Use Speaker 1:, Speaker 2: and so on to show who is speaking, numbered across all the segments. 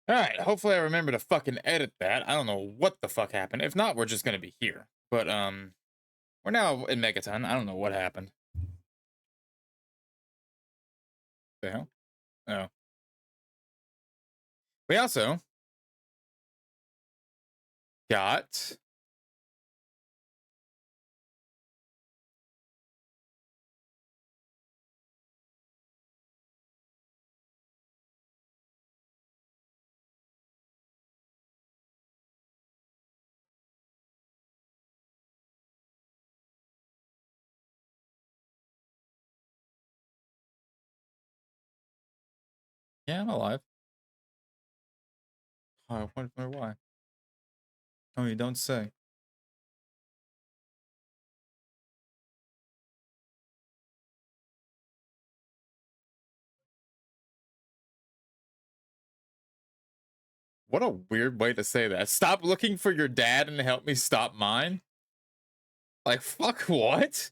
Speaker 1: All right, hopefully I remember to fucking edit that. I don't know what the fuck happened. If not, we're just gonna be here. But we're now in Megaton. I don't know what happened. The hell? Oh. We also got yeah, I'm alive. I wonder why. Oh, you don't say. What a weird way to say that. Stop looking for your dad and help me stop mine. Like fuck what?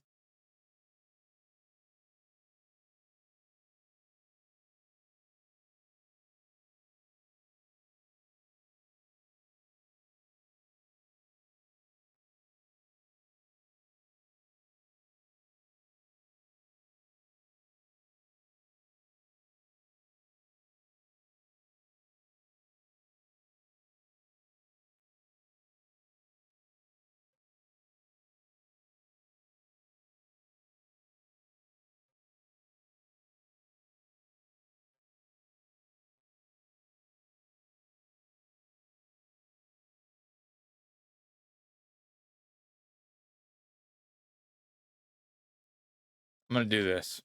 Speaker 1: I'm gonna do this.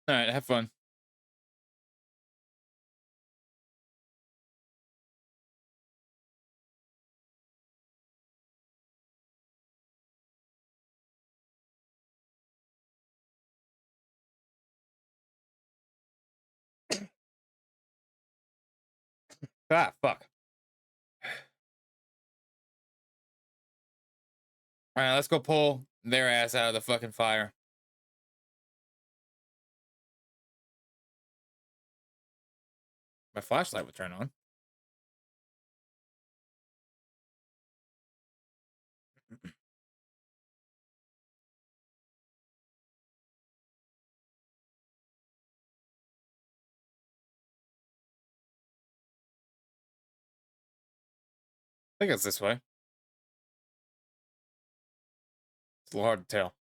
Speaker 1: All right, have fun. Ah, fuck. All right, let's go pull their ass out of the fucking fire. My flashlight would turn on. I think it's this way. It's a little hard to tell.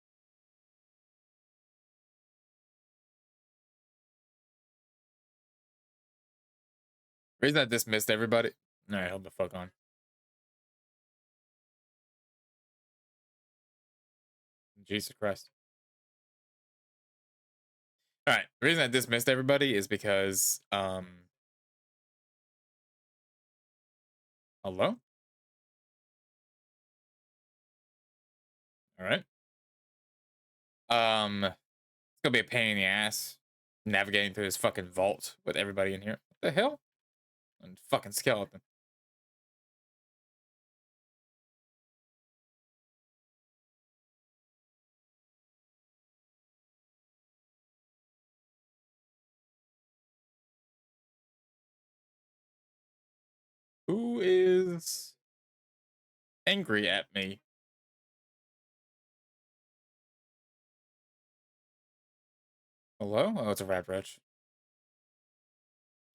Speaker 1: Reason I dismissed everybody. All right, hold the fuck on. Jesus Christ. All right, the reason I dismissed everybody is because hello. All right. It's gonna be a pain in the ass navigating through this fucking vault with everybody in here. What the hell? And fucking skeleton. Who is angry at me? Hello? Oh, it's a rat wretch.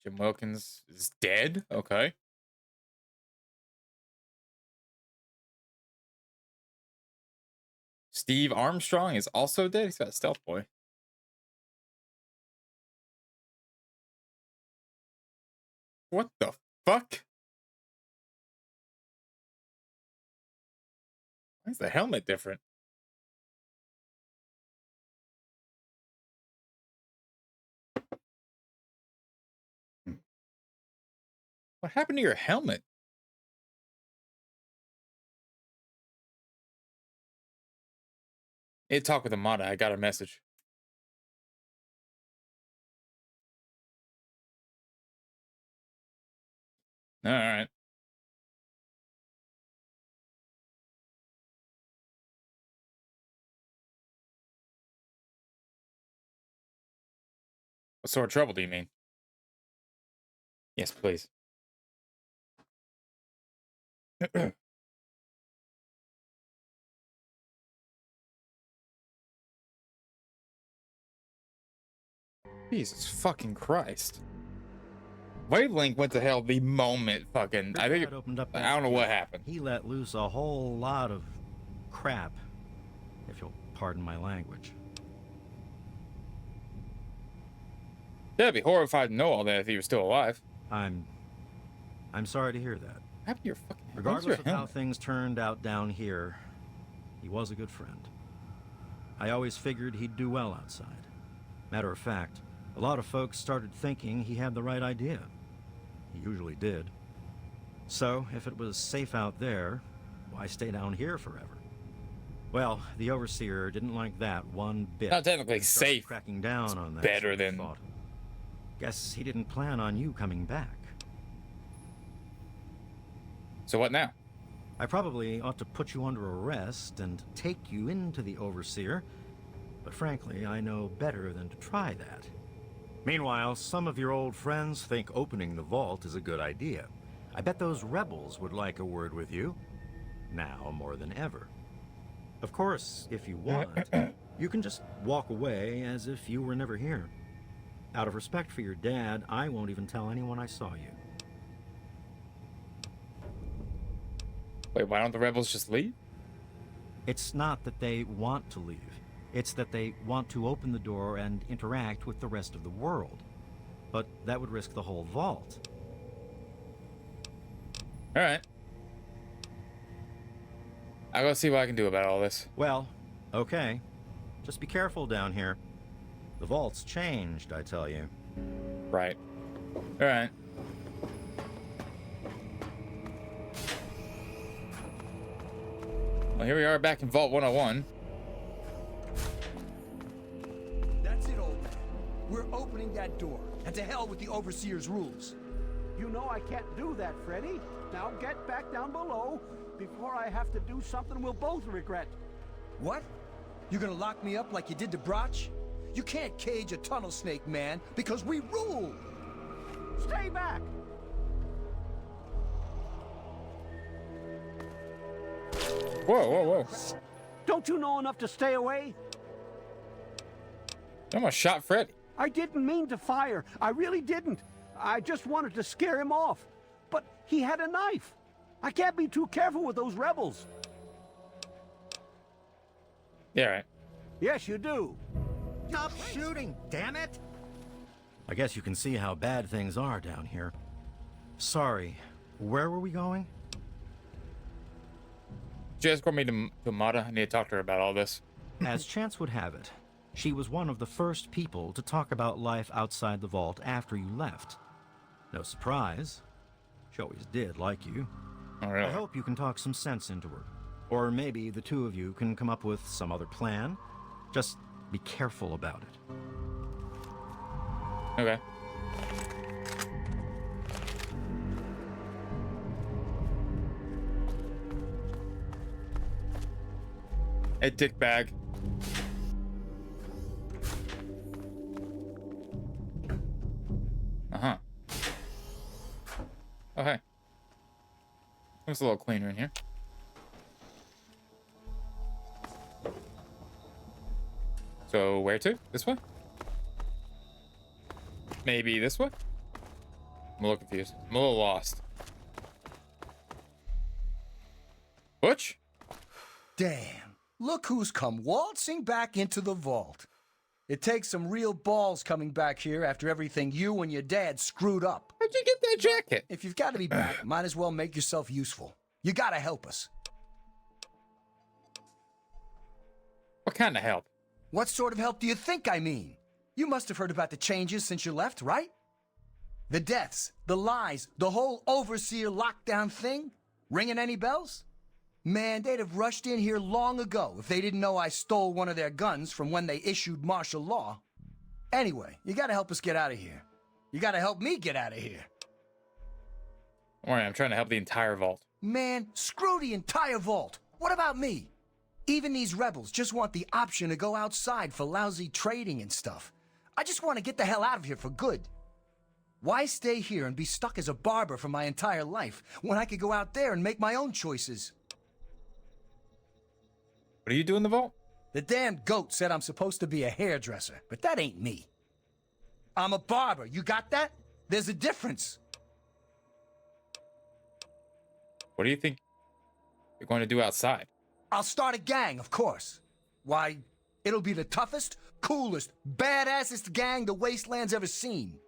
Speaker 1: Jim Wilkins is dead? Okay. Steve Armstrong is also dead? He's got a stealth boy. What the fuck? Why is the helmet different? What happened to your helmet? It talk with Amada. I got a message. All right. What sort of trouble do you mean? Yes, please. Jesus fucking Christ. Wavelength went to hell the moment fucking... I think...
Speaker 2: Opened up
Speaker 1: I don't know what happened.
Speaker 2: He let loose a whole lot of crap, if you'll pardon my language.
Speaker 1: Yeah, I'd be horrified to know all that if he was still alive.
Speaker 2: I'm sorry to hear that.
Speaker 1: Happy your fucking...
Speaker 2: Regardless of how things turned out down here, he was a good friend. I always figured he'd do well outside. Matter of fact, a lot of folks started thinking he had the right idea. He usually did. So, if it was safe out there, why stay down here forever? Well, the Overseer didn't like that one bit.
Speaker 1: Not technically safe.
Speaker 2: Cracking down on that.
Speaker 1: Better than...
Speaker 2: thought. Guess he didn't plan on you coming back.
Speaker 1: So what now?
Speaker 2: I probably ought to put you under arrest and take you into the Overseer, but frankly, I know better than to try that. Meanwhile, some of your old friends think opening the vault is a good idea. I bet those rebels would like a word with you, now more than ever. Of course, if you want, you can just walk away as if you were never here. Out of respect for your dad, I won't even tell anyone I saw you.
Speaker 1: Wait, why don't the rebels just leave?
Speaker 2: It's not that they want to leave. It's that they want to open the door and interact with the rest of the world. But that would risk the whole vault.
Speaker 1: Alright. I'll go see what I can do about all this.
Speaker 2: Well, okay. Just be careful down here. The vault's changed, I tell you.
Speaker 1: Right. Alright. Well, here we are back in Vault 101.
Speaker 3: That's it, old man. We're opening that door. And to hell with the Overseer's rules.
Speaker 4: You know I can't do that, Freddy. Now get back down below before I have to do something we'll both regret.
Speaker 3: What? You're gonna lock me up like you did to Brotch? You can't cage a tunnel snake, man, because we rule!
Speaker 4: Stay back!
Speaker 1: Whoa, whoa, whoa.
Speaker 4: Don't you know enough to stay away?
Speaker 1: I almost shot Freddy.
Speaker 4: I didn't mean to fire. I really didn't. I just wanted to scare him off. But he had a knife. I can't be too careful with those rebels.
Speaker 1: Yeah, right.
Speaker 4: Yes, you do.
Speaker 2: Stop shooting, damn it! I guess you can see how bad things are down here. Sorry, where were we going?
Speaker 1: Did you escort me to Mata? I need to talk to her about all this.
Speaker 2: As chance would have it, she was one of the first people to talk about life outside the vault after you left. No surprise. She always did like you.
Speaker 1: Oh, really?
Speaker 2: I hope you can talk some sense into her. Or maybe the two of you can come up with some other plan. Just be careful about it.
Speaker 1: Okay. Hey, dick bag. Uh-huh. Oh, hey. Looks a little cleaner in here. So, where to? This way? Maybe this way? I'm a little confused. I'm a little lost. Butch?
Speaker 3: Damn. Look who's come waltzing back into the vault. It takes some real balls coming back here after everything you and your dad screwed up.
Speaker 1: How'd you get that jacket?
Speaker 3: If you've got to be back, might as well make yourself useful. You gotta help us.
Speaker 1: What kind of help?
Speaker 3: What sort of help do you think I mean? You must have heard about the changes since you left, right? The deaths, the lies, the whole Overseer lockdown thing? Ringing any bells? Man, they'd have rushed in here long ago if they didn't know I stole one of their guns from when they issued martial law. Anyway, you gotta help us get out of here. You gotta help me get out of here.
Speaker 1: Don't worry, I'm trying to help the entire vault.
Speaker 3: Man, screw the entire vault. What about me? Even these rebels just want the option to go outside for lousy trading and stuff. I just want to get the hell out of here for good. Why stay here and be stuck as a barber for my entire life when I could go out there and make my own choices?
Speaker 1: What do you do in the vault?
Speaker 3: The damn goat said I'm supposed to be a hairdresser, but that ain't me. I'm a barber, you got that? There's a difference.
Speaker 1: What do you think you're going to do outside?
Speaker 3: I'll start a gang, of course. Why, it'll be the toughest, coolest, badassest gang the Wasteland's ever seen.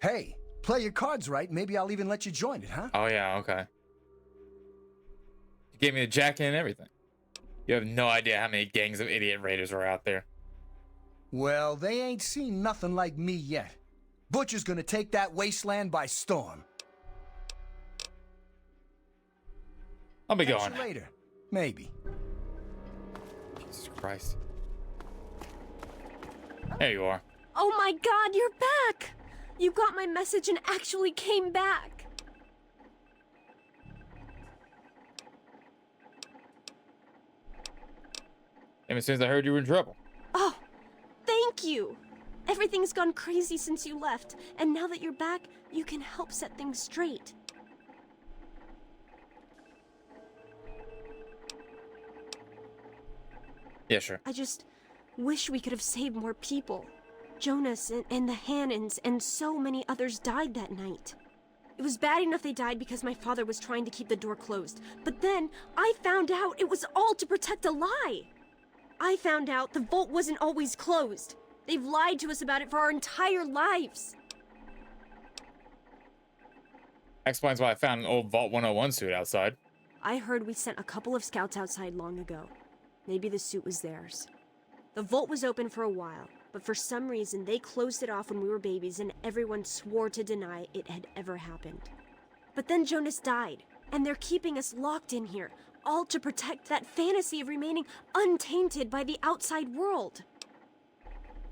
Speaker 3: Hey, play your cards right, maybe I'll even let you join it, huh?
Speaker 1: Oh yeah, okay. You gave me a jacket and everything. You have no idea how many gangs of idiot raiders are out there.
Speaker 3: Well, they ain't seen nothing like me yet. Butcher's gonna take that wasteland by storm.
Speaker 1: I'll be
Speaker 3: Catch
Speaker 1: going.
Speaker 3: you later. Maybe.
Speaker 1: Jesus Christ. There you are.
Speaker 5: Oh my god, you're back! You got my message and actually came back.
Speaker 1: Ever since I heard you were in trouble.
Speaker 5: Oh, thank you! Everything's gone crazy since you left, and now that you're back, you can help set things straight.
Speaker 1: Yeah, sure.
Speaker 5: I just wish we could have saved more people. Jonas and the Hannons and so many others died that night. It was bad enough they died because my father was trying to keep the door closed. But then, I found out it was all to protect a lie. I found out the vault wasn't always closed. They've lied to us about it for our entire lives.
Speaker 1: Explains why I found an old Vault 101 suit outside.
Speaker 5: I heard we sent a couple of scouts outside long ago. Maybe the suit was theirs. The vault was open for a while, but for some reason they closed it off when we were babies and everyone swore to deny it had ever happened. But then Jonas died, and they're keeping us locked in here, all to protect that fantasy of remaining untainted by the outside world.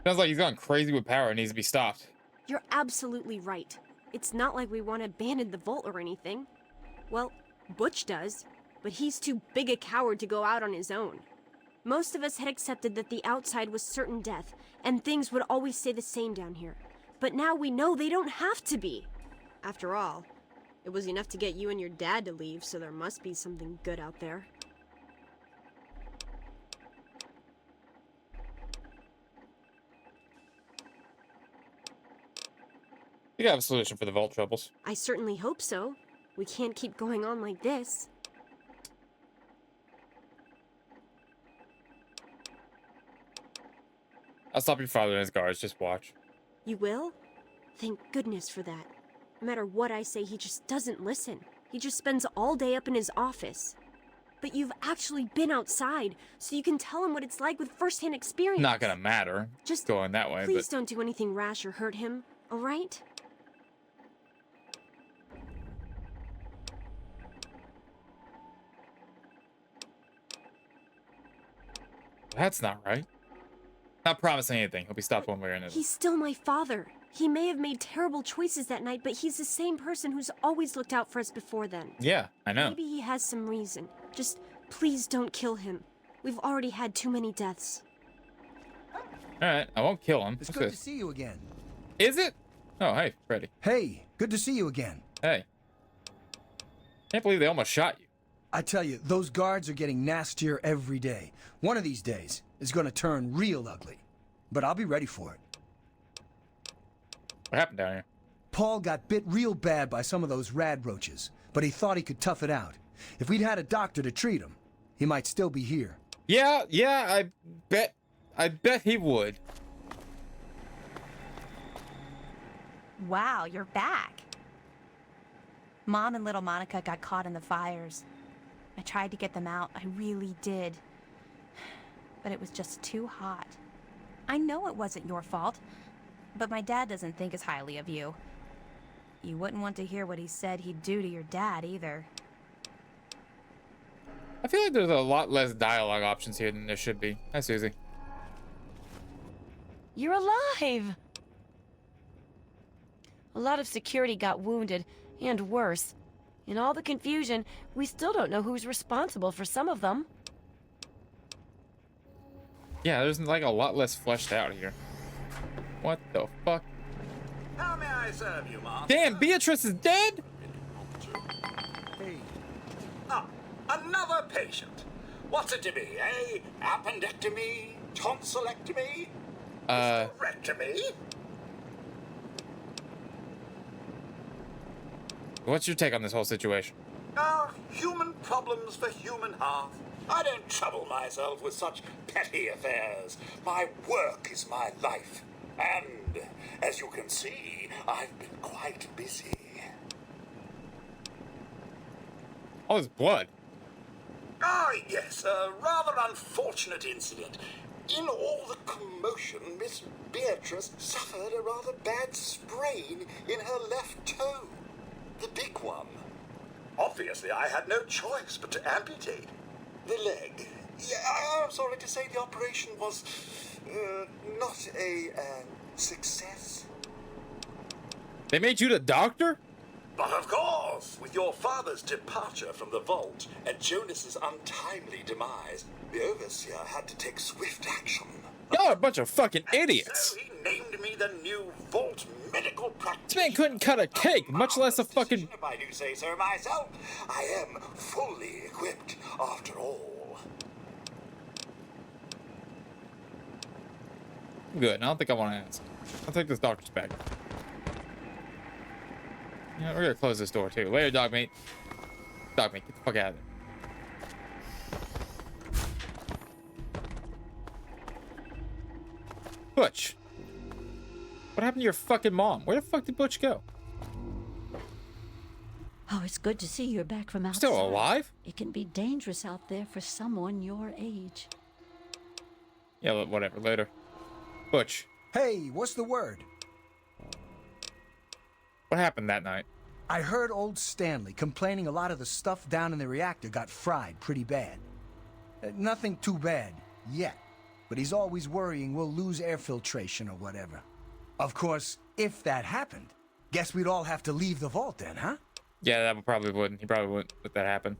Speaker 1: Sounds like he's gone crazy with power and needs to be stopped.
Speaker 5: You're absolutely right. It's not like we want to abandon the vault or anything. Well, Butch does, but he's too big a coward to go out on his own. Most of us had accepted that the outside was certain death, and things would always stay the same down here. But now we know they don't have to be. After all, it was enough to get you and your dad to leave, so there must be something good out there.
Speaker 1: You gotta have a solution for the vault troubles.
Speaker 5: I certainly hope so. We can't keep going on like this.
Speaker 1: I'll stop your father and his guards, just watch.
Speaker 5: You will? Thank goodness for that. No matter what I say, he just doesn't listen. He just spends all day up in his office. But you've actually been outside, so you can tell him what it's like with first-hand experience.
Speaker 1: Not gonna matter.
Speaker 5: Just
Speaker 1: going that way,
Speaker 5: please
Speaker 1: but
Speaker 5: don't do anything rash or hurt him, all right?
Speaker 1: that's not right. Not promising anything. He'll be stopped one way or another.
Speaker 5: He's still my father. He may have made terrible choices that night, but he's the same person who's always looked out for us before then.
Speaker 1: Yeah, I know.
Speaker 5: Maybe he has some reason. Just please don't kill him. We've already had too many deaths.
Speaker 1: Alright, I won't kill him.
Speaker 3: It's
Speaker 1: What's
Speaker 3: good to
Speaker 1: this?
Speaker 3: see you again.
Speaker 1: Is it? Oh, hey, Freddy.
Speaker 3: Hey, good to see you again.
Speaker 1: Hey. Can't believe they almost shot you.
Speaker 3: I tell you, those guards are getting nastier every day. One of these days is gonna turn real ugly. But I'll be ready for it.
Speaker 1: What happened down here?
Speaker 3: Paul got bit real bad by some of those rad roaches, but he thought he could tough it out. If we'd had a doctor to treat him, he might still be here.
Speaker 1: Yeah, I bet he would.
Speaker 6: Wow, you're back. Mom and little Monica got caught in the fires. I tried to get them out, I really did. But it was just too hot. I know it wasn't your fault, but my dad doesn't think as highly of you. You wouldn't want to hear what he said he'd do to your dad either.
Speaker 1: I feel like there's a lot less dialogue options here than there should be. Hi, Susie.
Speaker 7: You're alive! A lot of security got wounded, and worse. In all the confusion, we still don't know who's responsible for some of them.
Speaker 1: Yeah, there's like a lot less fleshed out here. What the fuck?
Speaker 8: How may I serve you, Master?
Speaker 1: Damn, Beatrice is dead?
Speaker 4: Hey,
Speaker 8: Another patient. What's it to be, eh? Appendectomy? Tonsillectomy? Hysterectomy?
Speaker 1: What's your take on this whole situation?
Speaker 8: Human problems for human hearth. I don't trouble myself with such petty affairs. My work is my life. And, as you can see, I've been quite busy.
Speaker 1: All this blood.
Speaker 8: Yes, a rather unfortunate incident. In all the commotion, Miss Beatrice suffered a rather bad sprain in her left toe. The big one. Obviously, I had no choice but to amputate the leg. Yeah, I'm sorry to say the operation was not a success.
Speaker 1: They made you the doctor?
Speaker 8: But of course, with your father's departure from the vault and Jonas's untimely demise, the overseer had to take swift action.
Speaker 1: Y'all are a bunch of fucking idiots.
Speaker 8: So he named me the new vault medical practitioner.
Speaker 1: This man couldn't cut a cake, much less a fucking...
Speaker 8: If I do say so myself, I am fully equipped after all.
Speaker 1: Good, I don't think I want to ask. I'll take this doctor's bag. Yeah, we're gonna close this door too. Later, dog mate. Dog mate, get the fuck out of there. Butch. What happened to your fucking mom? Where the fuck did Butch go?
Speaker 9: Oh, it's good to see you're back from outside.
Speaker 1: Still alive?
Speaker 9: It can be dangerous out there for someone your age.
Speaker 1: Yeah, whatever. Later. Butch.
Speaker 3: Hey, what's the word?
Speaker 1: What happened that night?
Speaker 3: I heard old Stanley complaining a lot of the stuff down in the reactor got fried pretty bad. Nothing too bad, yet. But he's always worrying we'll lose air filtration or whatever. Of course, if that happened, guess we'd all have to leave the vault then, huh?
Speaker 1: Yeah, that probably wouldn't. He probably wouldn't let that happen.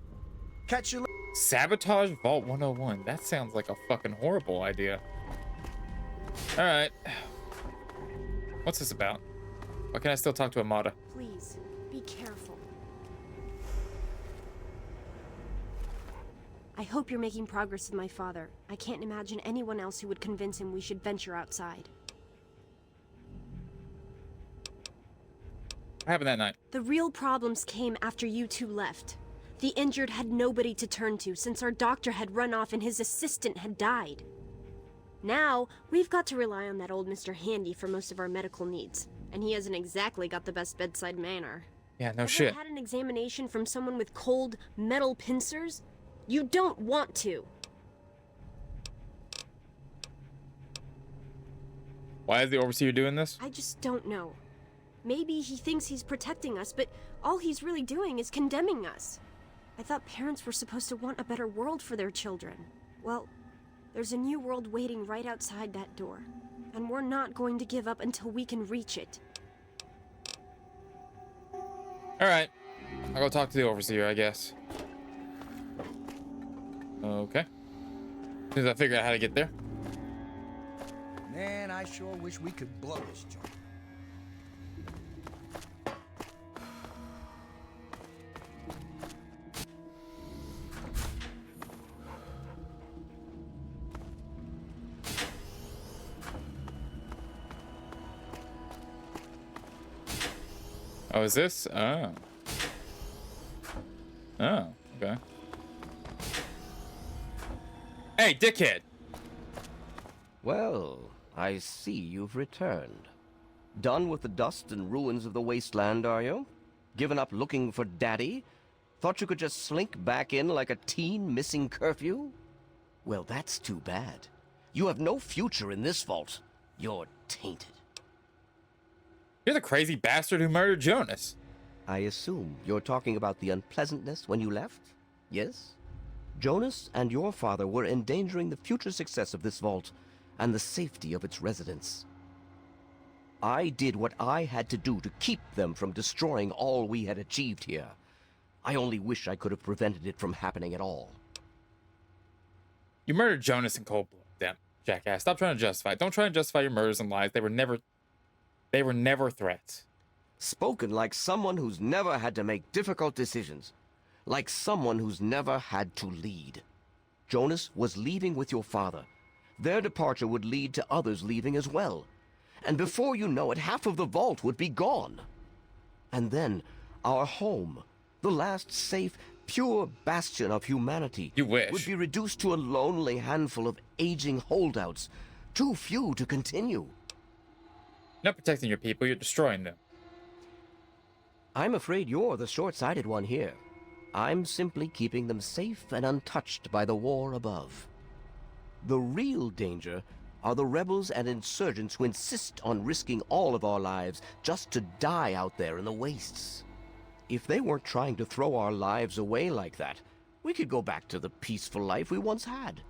Speaker 3: Catch you later.
Speaker 1: Sabotage Vault 101. That sounds like a fucking horrible idea. Alright. What's this about? Why can't I still talk to Amada?
Speaker 5: Please, be careful. I hope you're making progress with my father. I can't imagine anyone else who would convince him we should venture outside.
Speaker 1: What happened that night?
Speaker 5: The real problems came after you two left. The injured had nobody to turn to since our doctor had run off and his assistant had died. Now, we've got to rely on that old Mr. Handy for most of our medical needs. And he hasn't exactly got the best bedside manner.
Speaker 1: Yeah, no
Speaker 5: Ever
Speaker 1: shit.
Speaker 5: had an examination from someone with cold metal pincers? You don't want to.
Speaker 1: Why is the Overseer doing this?
Speaker 5: I just don't know. Maybe he thinks he's protecting us, but all he's really doing is condemning us. I thought parents were supposed to want a better world for their children. Well, there's a new world waiting right outside that door. And we're not going to give up until we can reach it.
Speaker 1: Alright. I'll go talk to the Overseer, I guess. Okay. As soon as I figure out how to get there.
Speaker 3: Man, I sure wish we could blow this joint.
Speaker 1: Oh, is this? Oh. Oh, okay. Hey, dickhead!
Speaker 10: Well, I see you've returned. Done with the dust and ruins of the wasteland, are you? Given up looking for Daddy? Thought you could just slink back in like a teen missing curfew? Well, that's too bad. You have no future in this vault. You're tainted.
Speaker 1: You're the crazy bastard who murdered Jonas.
Speaker 10: I assume you're talking about the unpleasantness when you left? Yes? Jonas and your father were endangering the future success of this vault and the safety of its residents. I did what I had to do to keep them from destroying all we had achieved here. I only wish I could have prevented it from happening at all.
Speaker 1: You murdered Jonas in cold blood. Damn, jackass. Stop trying to justify it. Don't try and justify your murders and lies. They were never They were never threats.
Speaker 10: Spoken like someone who's never had to make difficult decisions. Like someone who's never had to lead. Jonas was leaving with your father. Their departure would lead to others leaving as well. And before you know it, half of the vault would be gone. And then, our home, the last safe, pure bastion of humanity,
Speaker 1: You wish.
Speaker 10: would be reduced to a lonely handful of aging holdouts. Too few to continue.
Speaker 1: You're not protecting your people, you're destroying them.
Speaker 10: I'm afraid you're the short-sighted one here. I'm simply keeping them safe and untouched by the war above. The real danger are the rebels and insurgents who insist on risking all of our lives just to die out there in the wastes. If they weren't trying to throw our lives away like that, we could go back to the peaceful life we once had.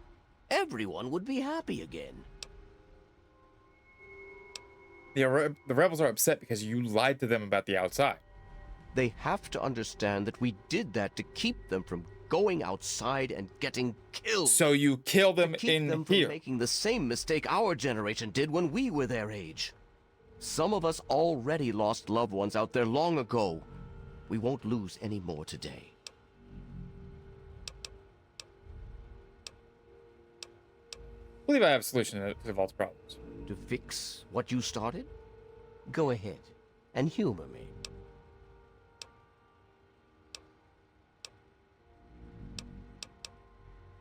Speaker 10: Everyone would be happy again.
Speaker 1: The rebels are upset because you lied to them about the outside.
Speaker 10: They have to understand that we did that to keep them from going outside and getting killed.
Speaker 1: So you kill them
Speaker 10: to keep
Speaker 1: in
Speaker 10: them
Speaker 1: here.
Speaker 10: from making the same mistake our generation did when we were their age. Some of us already lost loved ones out there long ago. We won't lose any more today.
Speaker 1: I believe I have a solution to the Vault's problems.
Speaker 10: To fix what you started? Go ahead and humor me.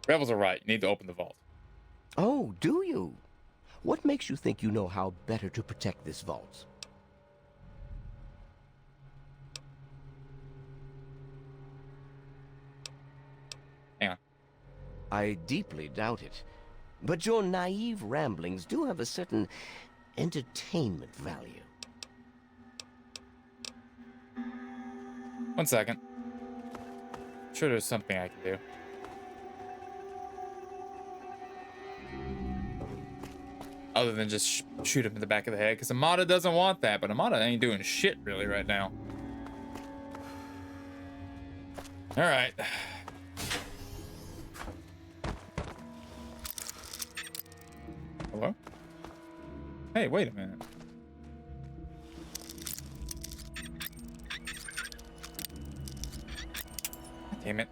Speaker 1: Rebels are right. You need to open the vault.
Speaker 10: Oh, do you? What makes you think you know how better to protect this vault?
Speaker 1: Hang on.
Speaker 10: I deeply doubt it. But your naive ramblings do have a certain entertainment value.
Speaker 1: 1 second. Sure, there's something I can do. Other than just shoot him in the back of the head, because Amada doesn't want that, but Amada ain't doing shit really right now. All right. Hello? Hey, wait a minute. Damn it.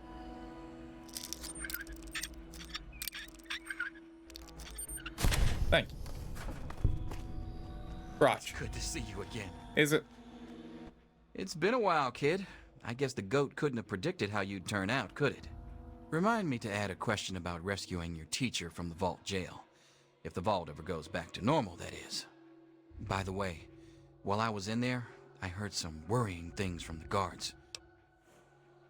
Speaker 1: Thank you. Crotch.
Speaker 11: Good to see you again.
Speaker 1: Is it?
Speaker 11: It's been a while, kid. I guess the goat couldn't have predicted how you'd turn out, could it? Remind me to add a question about rescuing your teacher from the vault jail. If the vault ever goes back to normal, that is. By the way, while I was in there, I heard some worrying things from the guards.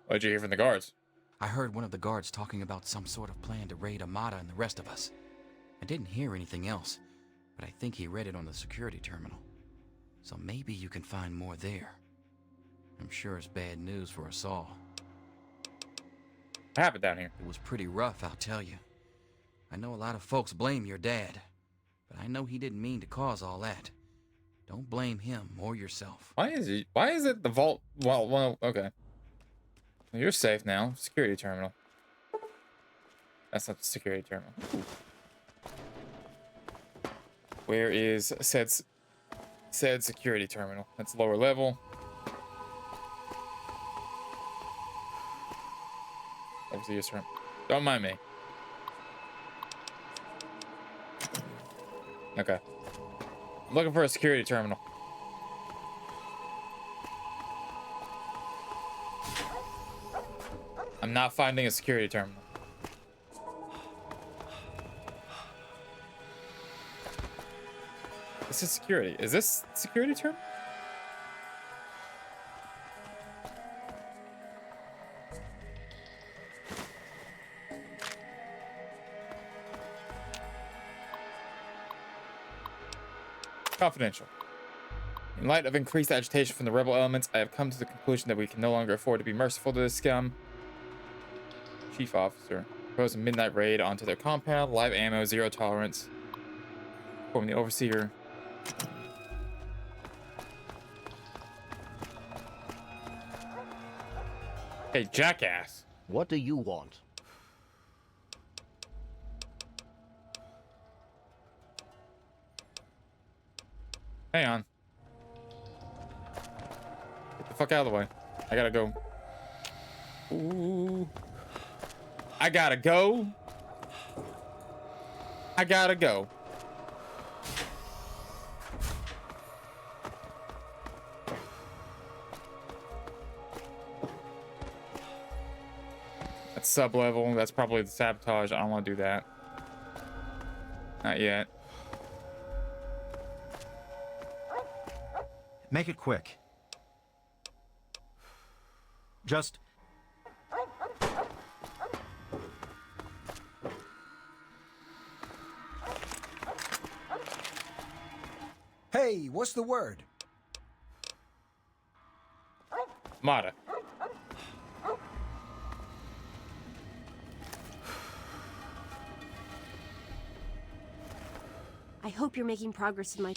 Speaker 1: What'd you hear from the guards?
Speaker 11: I heard one of the guards talking about some sort of plan to raid Amada and the rest of us. I didn't hear anything else, but I think he read it on the security terminal. So maybe you can find more there. I'm sure it's bad news for us all.
Speaker 1: What happened down here?
Speaker 11: It was pretty rough, I'll tell you. I know a lot of folks blame your dad, but I know he didn't mean to cause all that. Don't blame him or yourself.
Speaker 1: Why is it the vault? Well, okay. Well, you're safe now. Security terminal. That's not the security terminal. Ooh. Where is said security terminal? That's lower level. Obviously, your turn. Don't mind me. Okay. I'm looking for a security terminal. I'm not finding a security terminal. This is security. Is this security terminal? Confidential. In light of increased agitation from the rebel elements, I have come to the conclusion that we can no longer afford to be merciful to this scum. Chief Officer. Propose a midnight raid onto their compound. Live ammo, zero tolerance. Inform the Overseer. Hey, jackass.
Speaker 10: What do you want?
Speaker 1: Hang on. the fuck out of the way. I gotta go. Ooh. I gotta go. I gotta go. That's sub-level. That's probably the sabotage. I don't want to do that. Not yet.
Speaker 2: Make it quick. Just...
Speaker 3: Hey, what's the word?
Speaker 1: Mata.
Speaker 5: I hope you're making progress in my...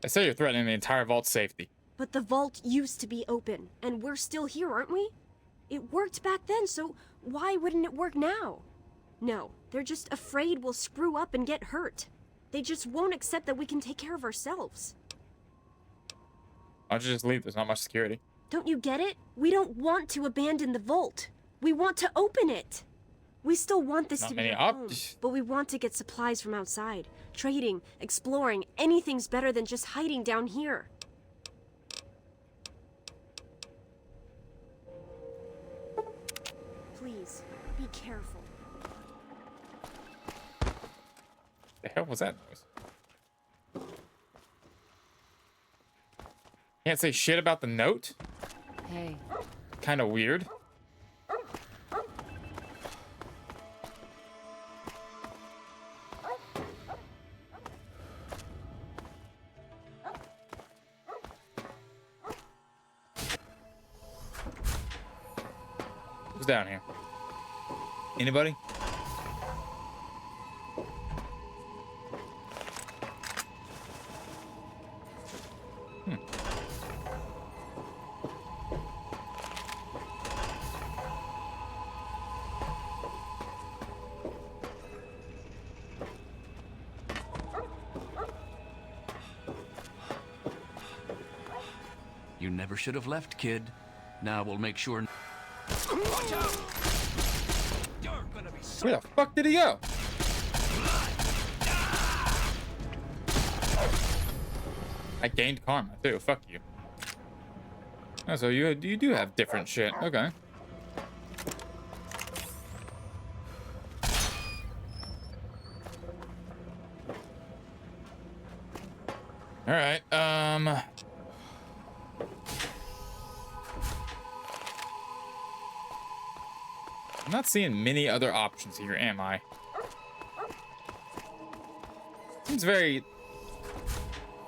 Speaker 1: I say you're threatening the entire vault's safety.
Speaker 5: But the vault used to be open, and we're still here, aren't we? It worked back then, so why wouldn't it work now? No, they're just afraid we'll screw up and get hurt. They just won't accept that we can take care of ourselves.
Speaker 1: Why don't you just leave? There's not much security.
Speaker 5: Don't you get it? We don't want to abandon the vault. We want to open it. We still want this
Speaker 1: Not
Speaker 5: to be
Speaker 1: many
Speaker 5: our home,
Speaker 1: options.
Speaker 5: but we want to get supplies from outside. Trading, exploring, anything's better than just hiding down here. Please, be careful.
Speaker 1: The hell was that noise? Can't say shit about the note?
Speaker 7: Hey,
Speaker 1: Kind of weird. Who's down here? Anybody?
Speaker 12: You never should have left, kid. Now we'll make sure... Watch out! You're gonna be so...
Speaker 1: Where the fuck did he go? I gained karma too. Fuck you. Oh, so you do have different shit. Okay. All right. I'm not seeing many other options here, am I? Seems very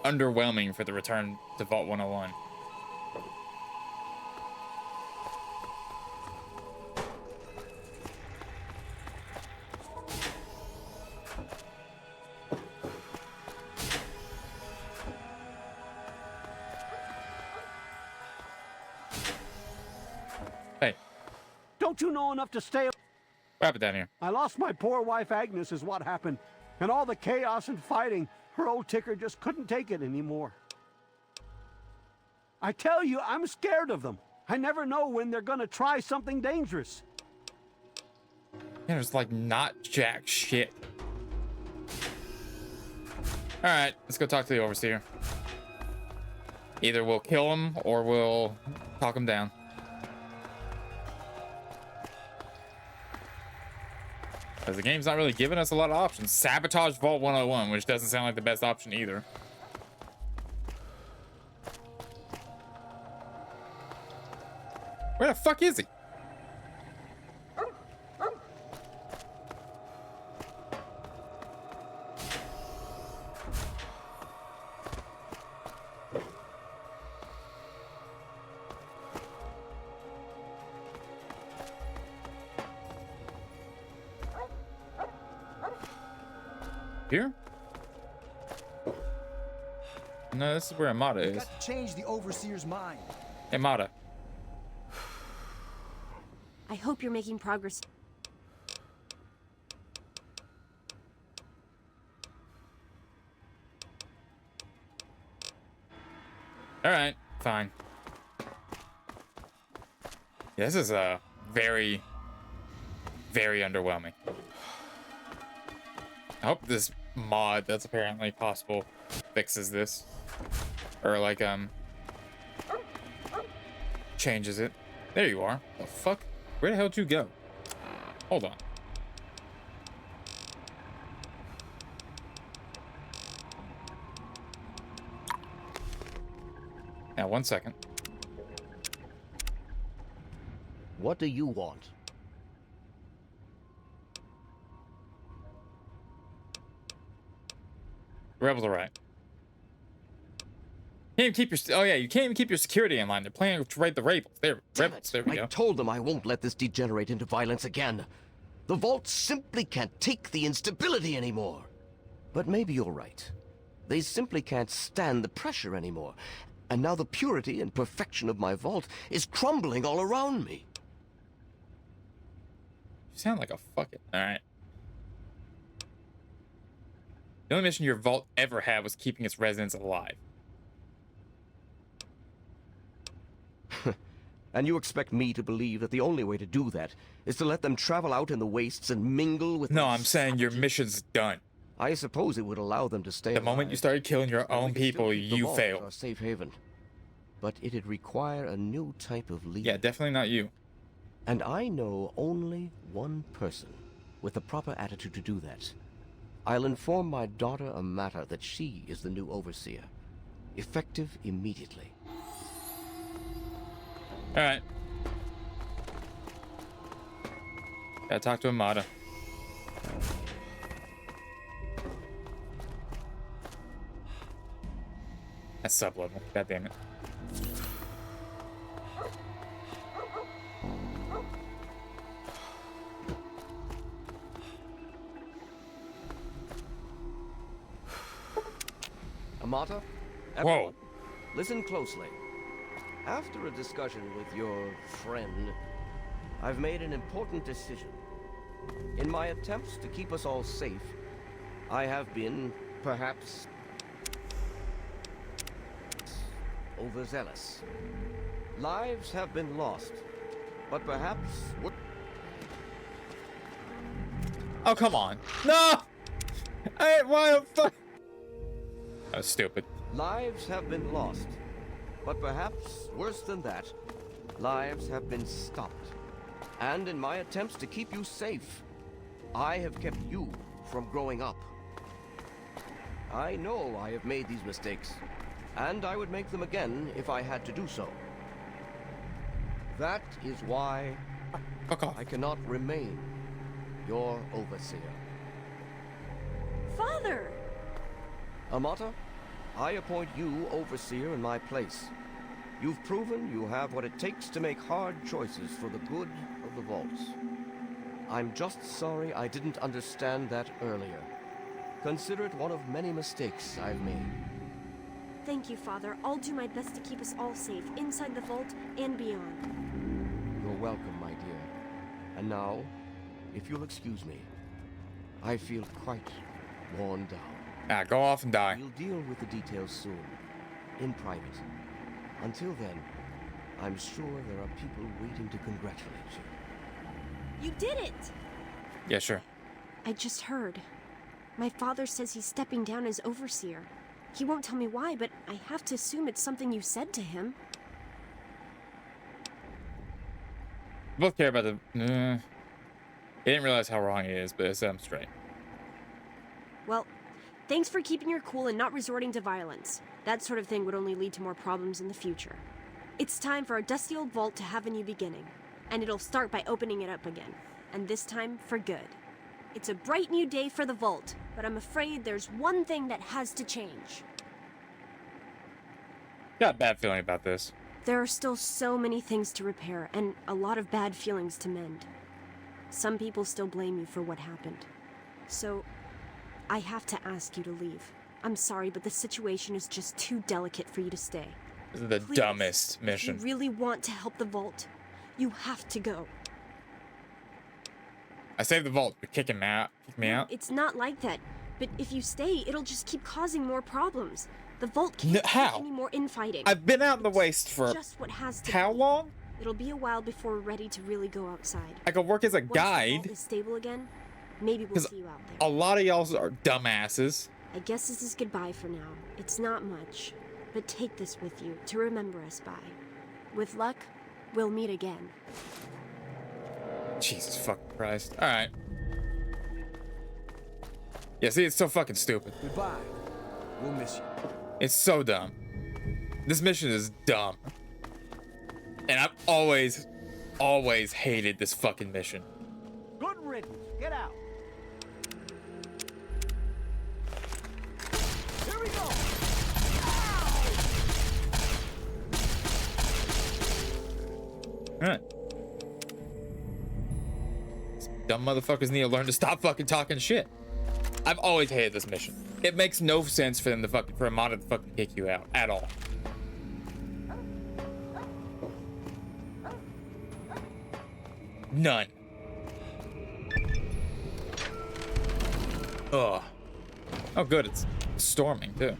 Speaker 1: underwhelming for the return to Vault 101. Hey,
Speaker 4: Don't you know enough to stay?
Speaker 1: wrap it down here.
Speaker 4: I lost my poor wife Agnes is what happened. And all the chaos and fighting, her old ticker just couldn't take it anymore. I tell you, I'm scared of them. I never know when they're gonna try something dangerous.
Speaker 1: Yeah, there's like not jack shit. All right, let's go talk to the overseer. Either we'll kill him or we'll talk him down. Because the game's not really giving us a lot of options. Sabotage Vault 101, which doesn't sound like the best option either. Where the fuck is he? Here? No, this is where Amada
Speaker 3: You
Speaker 1: is.
Speaker 3: got to change the overseer's mind.
Speaker 1: Hey, Amada.
Speaker 5: I hope you're making progress.
Speaker 1: All right, fine. Yeah, this is very, very underwhelming. I hope this mod that's apparently possible fixes this, or like changes it. There you are. The fuck? Where the hell did you go? Hold on. Now, 1 second.
Speaker 10: What do you want?
Speaker 1: Rebels are right. You can't even keep your you can't even keep your security in line. They're planning to raid the rebels. Rebels. There we go.
Speaker 10: I told them I won't let this degenerate into violence again. The Vault simply can't take the instability anymore. But maybe you're right. They simply can't stand the pressure anymore. And now the purity and perfection of my Vault is crumbling all around me.
Speaker 1: You sound like a fucking... Alright. The only mission your Vault ever had was keeping its residents alive.
Speaker 10: And you expect me to believe that the only way to do that is to let them travel out in the wastes and mingle with...
Speaker 1: No, I'm saying your mission's done.
Speaker 10: I suppose it would allow them to stay
Speaker 1: The
Speaker 10: alive.
Speaker 1: moment you started killing your own people, you failed.
Speaker 10: Our safe haven. But it'd require a new type of leader.
Speaker 1: Yeah, definitely not you.
Speaker 10: And I know only one person with the proper attitude to do that. I'll inform my daughter Amata that she is the new overseer. Effective immediately.
Speaker 1: Alright. Gotta talk to Amata. That's sub-level. God damn it.
Speaker 10: Amata?
Speaker 1: Whoa.
Speaker 10: Listen closely. After a discussion with your friend, I've made an important decision. In my attempts to keep us all safe, I have been, perhaps, overzealous. Lives have been lost, but perhaps...
Speaker 1: Oh, come on. No! Why the fuck? That was stupid.
Speaker 10: Lives have been lost, but perhaps worse than that, lives have been stopped. And in my attempts to keep you safe, I have kept you from growing up. I know I have made these mistakes, and I would make them again if I had to do so. That is why I cannot remain your overseer.
Speaker 5: Father!
Speaker 10: Amata, I appoint you overseer in my place. You've proven you have what it takes to make hard choices for the good of the vaults. I'm just sorry I didn't understand that earlier. Consider it one of many mistakes I've made.
Speaker 5: Thank you, Father. I'll do my best to keep us all safe, inside the vault and beyond.
Speaker 10: You're welcome, my dear. And now, if you'll excuse me, I feel quite worn down.
Speaker 1: Ah, go off and die.
Speaker 10: We'll deal with the details soon, in private. Until then, I'm sure there are people waiting to congratulate you.
Speaker 5: You did it!
Speaker 1: Yeah, sure.
Speaker 5: I just heard. My father says he's stepping down as overseer. He won't tell me why, but I have to assume it's something you said to him.
Speaker 1: Both care about the... He didn't realize how wrong he is, but it set him straight.
Speaker 5: Well, thanks for keeping your cool and not resorting to violence. That sort of thing would only lead to more problems in the future. It's time for our dusty old vault to have a new beginning. And it'll start by opening it up again. And this time, for good. It's a bright new day for the vault, but I'm afraid there's one thing that has to change.
Speaker 1: Got a bad feeling about this.
Speaker 5: There are still so many things to repair, and a lot of bad feelings to mend. Some people still blame you for what happened. So, I have to ask you to leave. I'm sorry, but the situation is just too delicate for you to stay.
Speaker 1: This is the
Speaker 5: Please,
Speaker 1: dumbest mission.
Speaker 5: If you really want to help the vault, you have to go.
Speaker 1: I saved the vault, but kick me out.
Speaker 5: It's not like that. But if you stay, it'll just keep causing more problems. The Vault can't take
Speaker 1: how?
Speaker 5: any more infighting.
Speaker 1: I've been out in the waste for
Speaker 5: just what has to
Speaker 1: how
Speaker 5: be.
Speaker 1: long?
Speaker 5: It'll be a while before we're ready to really go outside.
Speaker 1: I could work as a
Speaker 5: Once the
Speaker 1: guide.
Speaker 5: Vault is stable again, maybe we'll see you out there.
Speaker 1: A lot of y'all are dumbasses.
Speaker 5: I guess this is goodbye for now. It's not much, but take this with you to remember us by. With luck, we'll meet again.
Speaker 1: Jesus fucking Christ. Alright. Yeah, see, it's so fucking stupid.
Speaker 3: Goodbye. We'll miss you.
Speaker 1: It's so dumb. This mission is dumb. And I've always hated this fucking mission.
Speaker 4: Good riddance. Get out. Here we go.
Speaker 1: Alright. These dumb motherfuckers need to learn to stop fucking talking shit. I've always hated this mission. It makes no sense for them to for a mod to fucking kick you out at all. None. Ugh. Oh, good. It's storming too.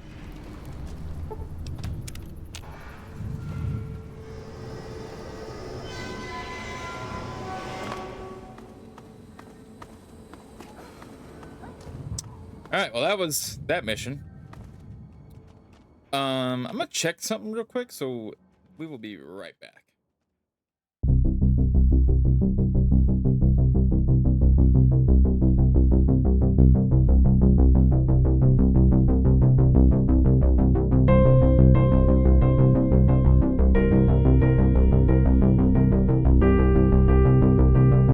Speaker 1: All right, well, that was that mission. I'm gonna check something real quick, so we will be right back.